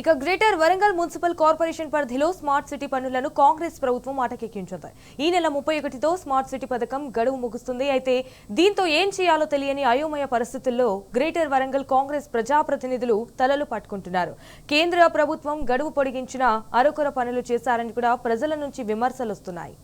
ఇక greater Warangal municipal corporation పరిధిలో smart city పనులను కాంగ్రెస్ ప్రభుత్వం ఆటకెక్కించింది. ఈ నెల 31తో స్మార్ట్ సిటీ పథకం గడువు ముగుస్తుంది. అయితే దీంతో ఏం చేయాలో తెలియని అయోమయ పరిస్థితుల్లో గ్రేటర్ వరంగల్ కాంగ్రెస్ ప్రజాప్రతినిధులు తలలు పట్టుకుంటున్నారు. కేంద్ర ప్రభుత్వం గడువు పొడిగించిన అరకొర పనులు చేశారని కూడా ప్రజల నుంచి విమర్శలు వస్తున్నాయి.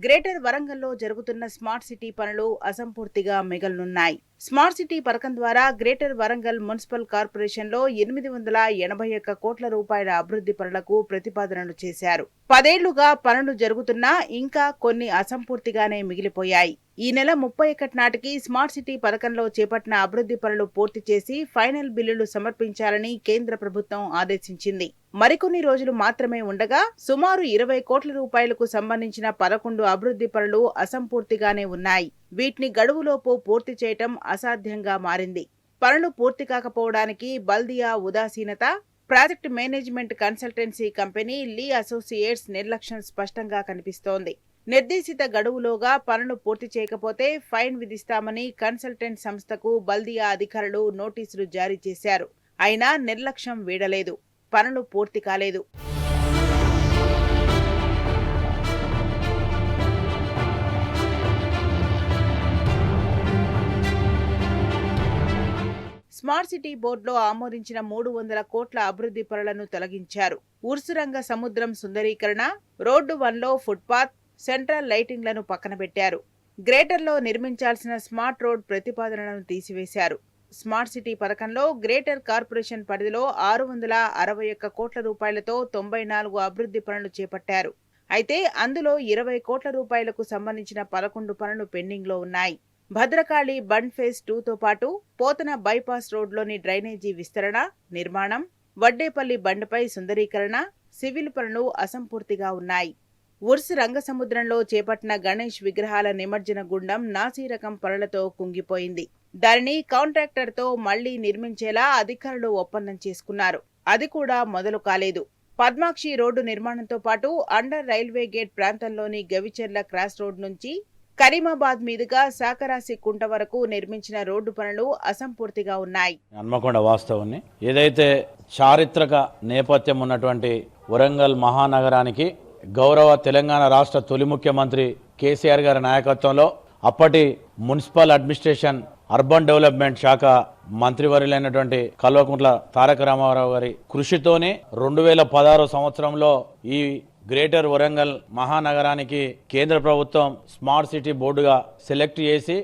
గ్రేటర్ వరంగల్లో జరుగుతున్న స్మార్ట్ సిటీ పనులు అసంపూర్తిగా మిగలనున్నాయి. స్మార్ట్ సిటీ పథకం ద్వారా గ్రేటర్ వరంగల్ మున్సిపల్ కార్పొరేషన్లో 881 కోట్ల రూపాయల అభివృద్ధి పనులకు ప్రతిపాదనలు చేశారు. 10 ఏళ్లుగా పనులు జరుగుతున్నా ఇంకా కొన్ని అసంపూర్తిగానే మిగిలిపోయాయి. ఈ నెల 31 నాటికి స్మార్ట్ సిటీ పథకంలో చేపట్టిన అభివృద్ధి పనులు పూర్తి చేసి ఫైనల్ బిల్లులు సమర్పించాలని కేంద్ర ప్రభుత్వం ఆదేశించింది. మరికొన్ని రోజులు మాత్రమే ఉండగా సుమారు 20 కోట్ల రూపాయలకు సంబంధించిన 11 అభివృద్ధి పనులు అసంపూర్తిగానే ఉన్నాయి. వీటిని గడువులోపు పూర్తి చేయటం అసాధ్యంగా మారింది. పనులు పూర్తి కాకపోవడానికి బల్దియా ఉదాసీనత, ప్రాజెక్ట్ మేనేజ్మెంట్ కన్సల్టెన్సీ కంపెనీ లీ అసోసియేట్స్ నిర్లక్ష్యం స్పష్టంగా కనిపిస్తోంది. నిర్దేశిత గడువులోగా పనులు పూర్తి చేయకపోతే ఫైన్ విధిస్తామని కన్సల్టెంట్ సంస్థకు బల్దియా అధికారులు నోటీసులు జారీ చేశారు. అయినా నిర్లక్ష్యం వీడలేదు. పనులు పూర్తి కాలేదు. స్మార్ట్ సిటీ బోర్డులో ఆమోదించిన 300 కోట్ల అభివృద్ధి పనులను తొలగించారు. ఉర్సురంగ సముద్రం సుందరీకరణ, రోడ్డు 1లో ఫుట్పాత్, సెంట్రల్ లైటింగ్లను పక్కన పెట్టారు. గ్రేటర్లో నిర్మించాల్సిన స్మార్ట్ రోడ్ ప్రతిపాదనలను తీసివేశారు. స్మార్ట్ సిటీ పథకంలో గ్రేటర్ కార్పొరేషన్ పరిధిలో 661 కోట్ల రూపాయలతో 94 అభివృద్ధి పనులు చేపట్టారు. అయితే అందులో 20 కోట్ల రూపాయలకు సంబంధించిన 11 పనులు పెండింగ్లో ఉన్నాయి. భద్రకాళి బండ్ ఫేజ్ 2తో పాటు పోతన బైపాస్ రోడ్లోని డ్రైనేజీ విస్తరణ, నిర్మాణం, వడ్డేపల్లి బండ్పై సుందరీకరణ, సివిల్ పనులు అసంపూర్తిగా ఉన్నాయి. ఉర్స్ రంగసముద్రంలో చేపట్టిన గణేష్ విగ్రహాల నిమజ్జన గుండం నాసీరకం పనులతో కుంగిపోయింది. దానిని కాంట్రాక్టర్తో మళ్లీ నిర్మించేలా అధికారులు ఒప్పందం చేసుకున్నారు. అది కూడా మొదలు కాలేదు. పద్మాక్షి రోడ్డు నిర్మాణంతో పాటు అండర్ రైల్వే గేట్ ప్రాంతంలోని గవిచెర్ల క్రాస్ రోడ్ నుంచి కరీమాబాద్ మీదుగా సాకరాసి కుంట వరకు నిర్మించిన రోడ్డు పనులు అసంపూర్తిగా ఉన్నాయి. హన్మకొండ వాస్తవాన్ని ఏదైతే చారిత్రక నేపథ్యం ఉన్నటువంటి వరంగల్ మహానగరానికి గౌరవ తెలంగాణ రాష్ట్ర తొలి ముఖ్యమంత్రి కేసీఆర్ గారి నాయకత్వంలో అప్పటి మున్సిపల్ అడ్మినిస్ట్రేషన్ అర్బన్ డెవలప్మెంట్ శాఖ మంత్రివర్యులైనటువంటి కల్వకుంట్ల తారక రామారావు గారి కృషితోనే 2016 సంవత్సరంలో ఈ గ్రేటర్ వరంగల్ మహానగరానికి కేంద్ర ప్రభుత్వం స్మార్ట్ సిటీ బోర్డుగా సెలెక్ట్ చేసి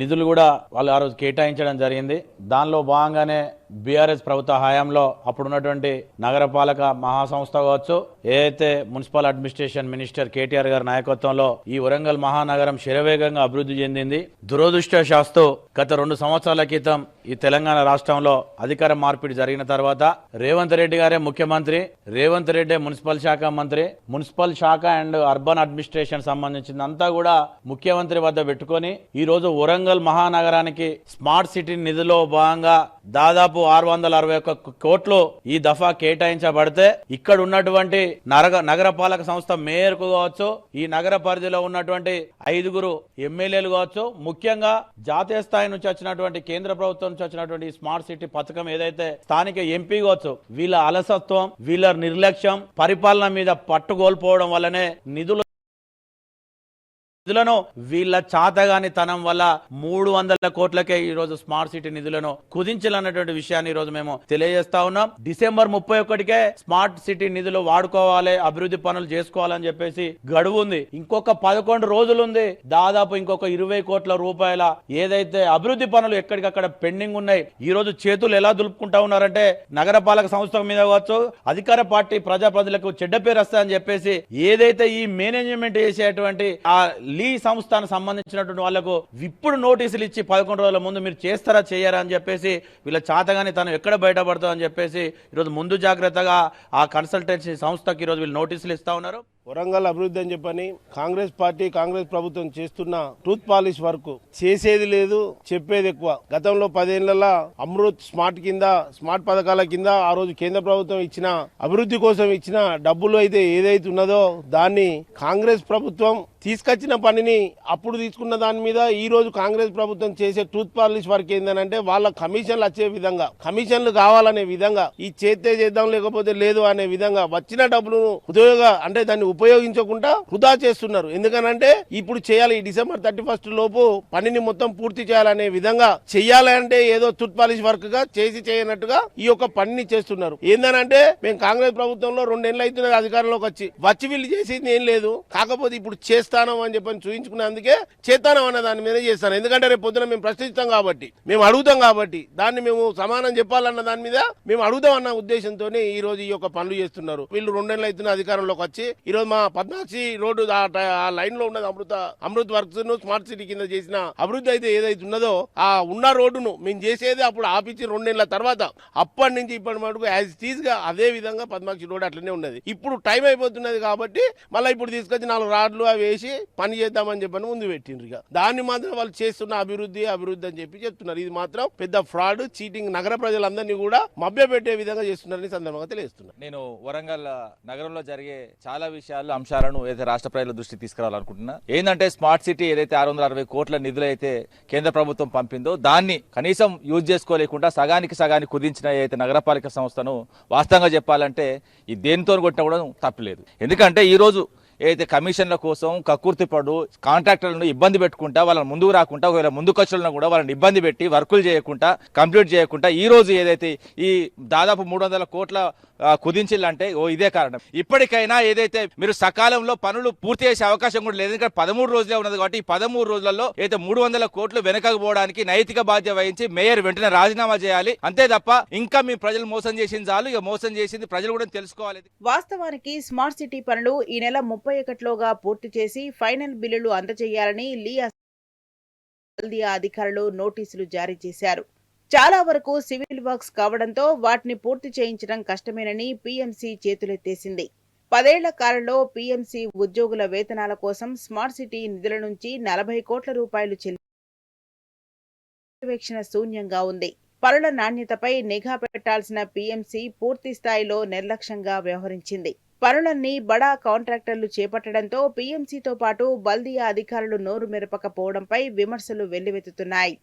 నిధులు కూడా వాళ్ళు ఆ రోజు కేటాయించడం జరిగింది. దానిలో భాగంగానే బీఆర్ఎస్ ప్రభుత్వ హయాంలో అప్పుడున్నటువంటి నగరపాలక మహాసంస్థ కావచ్చు, ఏదైతే మున్సిపల్ అడ్మినిస్ట్రేషన్ మినిస్టర్ కేటీఆర్ గారి నాయకత్వంలో ఈ వరంగల్ మహానగరం శరవేగంగా అభివృద్ధి చెందింది. దురదృష్టవశాత్తు గత 2 సంవత్సరాల క్రితం ఈ తెలంగాణ రాష్ట్రంలో అధికార మార్పిడి జరిగిన తర్వాత రేవంత్ రెడ్డి గారే ముఖ్యమంత్రి, రేవంత్ రెడ్డి మున్సిపల్ శాఖ మంత్రి, మున్సిపల్ శాఖ అండ్ అర్బన్ అడ్మినిస్ట్రేషన్ సంబంధించిందంతా కూడా ముఖ్యమంత్రి వద్ద పెట్టుకొని ఈ రోజు వరంగల్ మహానగరానికి స్మార్ట్ సిటీ నిధిలో భాగంగా దాదాపు 661 కోట్లు ఈ దఫా కేటాయించబడితే ఇక్కడ ఉన్నటువంటి నగరపాలక సంస్థ మేయర్కు కావచ్చు, ఈ నగర పరిధిలో ఉన్నటువంటి 5 ఎమ్మెల్యేలు కావచ్చు, ముఖ్యంగా జాతీయ స్థాయి నుంచి వచ్చినటువంటి కేంద్ర ప్రభుత్వం నుంచి వచ్చినటువంటి స్మార్ట్ సిటీ పథకం ఏదైతే స్థానిక ఎంపీ కావచ్చు, వీళ్ళ అలసత్వం, వీళ్ళ నిర్లక్ష్యం, పరిపాలన మీద పట్టుకోల్పోవడం వల్లనే నిధులను వీళ్ళ చాతగాని తనం వల్ల 300 కోట్లకే ఈ రోజు స్మార్ట్ సిటీ నిధులను కుదించాలన్నటువంటి విషయాన్ని ఈ రోజు మేము తెలియజేస్తా ఉన్నాం. డిసెంబర్ 31కే స్మార్ట్ సిటీ నిధులు వాడుకోవాలి, అభివృద్ధి పనులు చేసుకోవాలని చెప్పేసి గడువు ఉంది. ఇంకొక 11 రోజులు ఉంది. దాదాపు ఇంకొక 20 కోట్ల రూపాయల ఏదైతే అభివృద్ధి పనులు ఎక్కడికక్కడ పెండింగ్ ఉన్నాయి. ఈ రోజు చేతులు ఎలా దులుపుకుంటా ఉన్నారంటే నగరపాలక సంస్థ మీద కావచ్చు, అధికార పార్టీ ప్రజాప్రతినిధులకు చెడ్డ పేరు వస్తాయని చెప్పేసి ఏదైతే ఈ మేనేజ్మెంట్ చేసేటువంటి ఆ లీ సంస్థకు సంబంధించినటువంటి వాళ్లకు ఇప్పుడు నోటీసులు ఇచ్చి 11 రోజుల ముందు మీరు చేస్తారా చేయరా అని చెప్పేసి వీళ్ళ చాతగాని తను ఎక్కడ బయటపడతావు అని చెప్పేసి ఈరోజు ముందు జాగ్రత్తగా ఆ కన్సల్టెన్సీ సంస్థకి ఈరోజు వీళ్ళు నోటీసులు ఇస్తా ఉన్నారు. వరంగల్ అభివృద్ధి అని చెప్పని కాంగ్రెస్ పార్టీ కాంగ్రెస్ ప్రభుత్వం చేస్తున్న టూత్ పాలిష్ వర్క్ చేసేది లేదు, చెప్పేది ఎక్కువ. గతంలో 10 ఏళ్లలో అమృత్ స్మార్ట్ కింద స్మార్ట్ పథకాల కింద ఆ రోజు కేంద్ర ప్రభుత్వం ఇచ్చిన అభివృద్ధి కోసం ఇచ్చిన డబ్బులు అయితే ఏదైతే ఉన్నదో దాన్ని కాంగ్రెస్ ప్రభుత్వం తీసుకొచ్చిన పనిని అప్పుడు తీసుకున్న దాని మీద ఈ రోజు కాంగ్రెస్ ప్రభుత్వం చేసే టూత్ పాలిష్ వర్క్ ఏంటంటే వాళ్ళ కమిషన్లు వచ్చే విధంగా, కమిషన్లు కావాలనే విధంగా, ఈ చేస్తే చేద్దాం లేకపోతే లేదు అనే విధంగా వచ్చిన డబ్బులను అంటే దాన్ని ఉపయోగించకుండా వృధా చేస్తున్నారు. ఎందుకనంటే ఇప్పుడు చేయాలి, ఈ డిసెంబర్ 31 లోపు పనిని మొత్తం పూర్తి చేయాలనే విధంగా చెయ్యాలంటే ఏదో టూత్ పాలిష్ వర్క్ గా చేసి చేయనట్టుగా ఈ యొక్క పనిని చేస్తున్నారు. ఏందనంటే మేము కాంగ్రెస్ ప్రభుత్వంలో 2 ఏళ్ళు అవుతున్నది అధికారంలోకి వచ్చి వీళ్ళు చేసేది ఏం లేదు, కాకపోతే ఇప్పుడు చేస్తానం అని చెప్పని చూపించుకునేందుకే చేస్తానం అన్న దాని మీద చేస్తాను. ఎందుకంటే రేపు పొద్దున మేము ప్రశ్నిస్తాం కాబట్టి, మేము అడుగుతాం కాబట్టి, దాన్ని మేము సమానం చెప్పాలన్న దాని మీద మేము అడుగుదాం అన్న ఉద్దేశంతోనే ఈ రోజు ఈ యొక్క పనులు చేస్తున్నారు. వీళ్ళు 2 ఏళ్ళు అవుతున్న అధికారంలోకి వచ్చి ఈ రోజు మా పద్మాక్షి రోడ్డు ఆ లైన్ లో ఉన్నది అమృత్ వర్క్స్ ను స్మార్ట్ సిటీ కింద చేసిన అభివృద్ధి అయితే ఏదైతే ఉన్నదో ఆ ఉన్న రోడ్డును మేము చేసేది అప్పుడు ఆపించి 2 ఏళ్ల తర్వాత అప్పటి నుంచి ఇప్పటి మటుకు యాజ్ టీజ్ గా అదే విధంగా పద్మాక్షి రోడ్ అట్లనే ఉన్నది. ఇప్పుడు టైం అయిపోతున్నది కాబట్టి మళ్ళీ ఇప్పుడు తీసుకొచ్చి 4 రాడ్లు అవి వేసి పని చేద్దామని చెప్పని ముందు పెట్టిండ్రు. ఇక దాన్ని మాత్రం వాళ్ళు చేస్తున్న అభివృద్ధి అని చెప్పి చెప్తున్నారు. ఇది మాత్రం పెద్ద ఫ్రాడ్, చీటింగ్, నగర ప్రజలందరినీ కూడా మభ్య పెట్టే విధంగా చేస్తున్నారని సందర్భంగా తెలియజేస్తున్నారు. నేను వరంగల్ నగరంలో జరిగే చాలా విషయాలు, అంశాలను ఏదైతే రాష్ట్ర ప్రజల దృష్టికి తీసుకురావాలనుకుంటున్నా. ఏంటంటే స్మార్ట్ సిటీ ఏదైతే 660 కోట్ల నిధులు అయితే కేంద్ర ప్రభుత్వం పంపిందో దాన్ని కనీసం యూజ్ చేసుకోలేకుండా సగానికి కుదించిన ఏదైతే నగరపాలిక సంస్థను వాస్తవంగా చెప్పాలంటే ఈ దేనితో కొట్టినా కూడా తప్పలేదు. ఎందుకంటే ఈ రోజు ఏదైతే కమిషన్ల కోసం కక్కుర్తిపడు కాంట్రాక్టర్లను ఇబ్బంది పెట్టుకుంటా వాళ్ళని ముందుకు రాకుండా, ఒకవేళ ముందుకు వచ్చిన కూడా వాళ్ళని ఇబ్బంది పెట్టి వర్కులు చేయకుండా, కంప్లీట్ చేయకుండా ఈ రోజు ఏదైతే ఈ దాదాపు 300 కోట్ల కుదించాలంటే ఇదే కారణం. ఇప్పటికైనా ఏదైతే మీరు సకాలంలో పనులు పూర్తి చేసే అవకాశం కూడా లేదు. ఎందుకంటే 13 రోజులే ఉన్నది కాబట్టి ఈ 13 రోజులలో అయితే 300 కోట్లు వెనకకు పోవడానికి నైతిక బాధ్యత వహించి మేయర్ వెంటనే రాజీనామా చేయాలి. అంతే తప్ప ఇంకా మీ ప్రజలు మోసం చేసింది చాలు, ఇక మోసం చేసింది ప్రజలు కూడా తెలుసుకోవాలి. వాస్తవానికి స్మార్ట్ సిటీ పనులు ఈ నెల 31లోగా పూర్తి చేసి ఫైనల్ బిల్లులు అందజేయాలని అధికారులు నోటీసులు జారీ చేశారు. చాలా వరకు సివిల్ వర్క్స్ కావడంతో వాటిని పూర్తి చేయించడం కష్టమేనని పీఎంసీ చేతులెత్తేసింది. 10 ఏళ్ల కాలంలో పీఎంసీ ఉద్యోగుల వేతనాల కోసం స్మార్ట్ సిటీ నిధుల నుంచి 40 కోట్ల రూపాయలు పర్యవేక్షణ శూన్యంగా ఉంది. పనుల నాణ్యతపై నిఘా పెట్టాల్సిన పీఎంసీ పూర్తి స్థాయిలో నిర్లక్ష్యంగా వ్యవహరించింది. పనులన్నీ బడా కాంట్రాక్టర్లు చేపట్టడంతో పీఎంసీతో పాటు బల్దియా అధికారులు నోరు మెరపకపోవడంపై విమర్శలు వెల్లువెత్తుతున్నాయి.